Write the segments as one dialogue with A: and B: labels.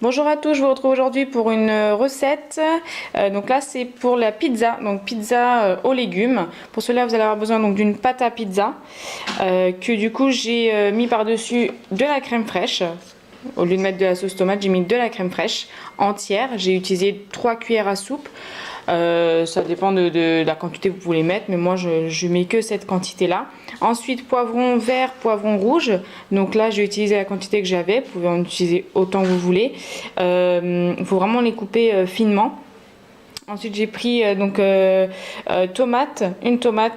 A: Bonjour à tous, je vous retrouve aujourd'hui pour une recette. Donc là c'est pour la pizza, donc pizza aux légumes. Pour cela vous allez avoir besoin donc d'une pâte à pizza que du coup j'ai mis par-dessus de la crème fraîche. Au lieu de mettre de la sauce tomate, j'ai mis de la crème fraîche entière. J'ai utilisé 3 cuillères à soupe. Ça dépend de la quantité que vous voulez mettre, mais moi je mets que cette quantité là. Ensuite poivron vert, poivron rouge, donc là j'ai utilisé la quantité que j'avais, vous pouvez en utiliser autant que vous voulez. Il faut vraiment les couper finement. Ensuite j'ai pris une tomate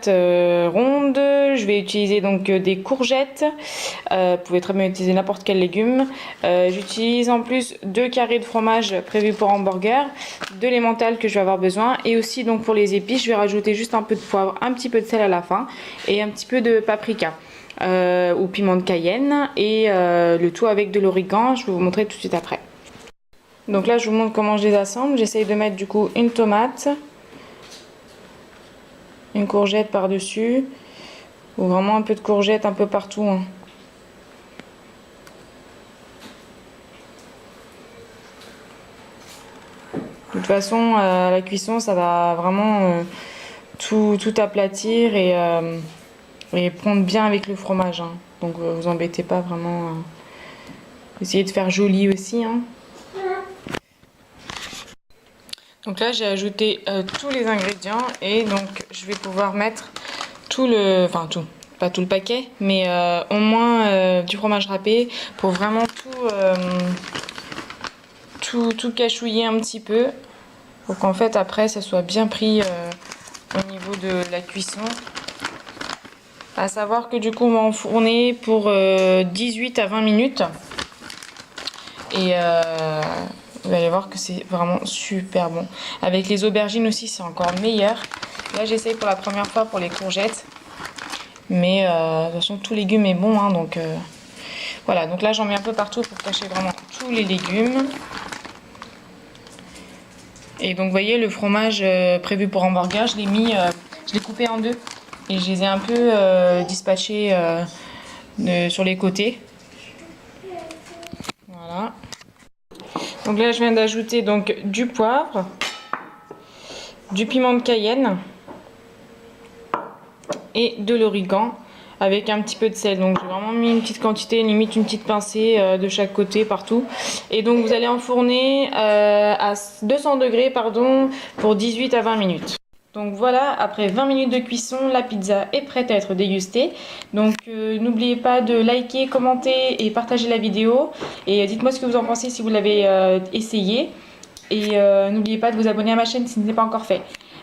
A: ronde. Je vais utiliser donc des courgettes. Vous pouvez très bien utiliser n'importe quel légume. J'utilise en plus 2 carrés de fromage prévus pour hamburger, de l'emmental que je vais avoir besoin, et aussi donc pour les épices je vais rajouter juste un peu de poivre, un petit peu de sel à la fin et un petit peu de paprika. Ou piment de Cayenne et le tout avec de l'origan. Je vais vous montrer tout de suite après. Donc là je vous montre comment je les assemble. J'essaye de mettre du coup une tomate, une courgette par dessus, ou vraiment un peu de courgette un peu partout hein. De toute façon à la cuisson ça va vraiment tout aplatir et prendre bien avec le fromage hein. Donc vous embêtez pas vraiment. Essayez de faire joli aussi hein. Donc là j'ai ajouté tous les ingrédients et donc je vais pouvoir mettre pas tout le paquet, mais au moins du fromage râpé pour vraiment tout cachouiller un petit peu pour qu'en fait après ça soit bien pris au niveau de la cuisson. À savoir que du coup on va enfourner pour 18 à 20 minutes et vous allez voir que c'est vraiment super bon. Avec les aubergines aussi c'est encore meilleur. Là j'essaye pour la première fois pour les courgettes. Mais de toute façon tout légume est bon hein, donc voilà. Donc là j'en mets un peu partout pour cacher vraiment tous les légumes. Et donc vous voyez le fromage prévu pour hamburger, je l'ai coupé en deux. Et je les ai un peu dispatchés sur les côtés. Voilà. Donc là je viens d'ajouter donc du poivre, du piment de Cayenne et de l'origan avec un petit peu de sel. Donc j'ai vraiment mis une petite quantité, limite une petite pincée de chaque côté partout. Et donc vous allez enfourner à 200 degrés pour 18 à 20 minutes. Donc voilà, après 20 minutes de cuisson, la pizza est prête à être dégustée. Donc n'oubliez pas de liker, commenter et partager la vidéo. Et dites-moi ce que vous en pensez si vous l'avez essayé. Et n'oubliez pas de vous abonner à ma chaîne si ce n'est pas encore fait.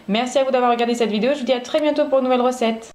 A: Merci à vous d'avoir regardé cette vidéo. Je vous dis à très bientôt pour une nouvelle recette.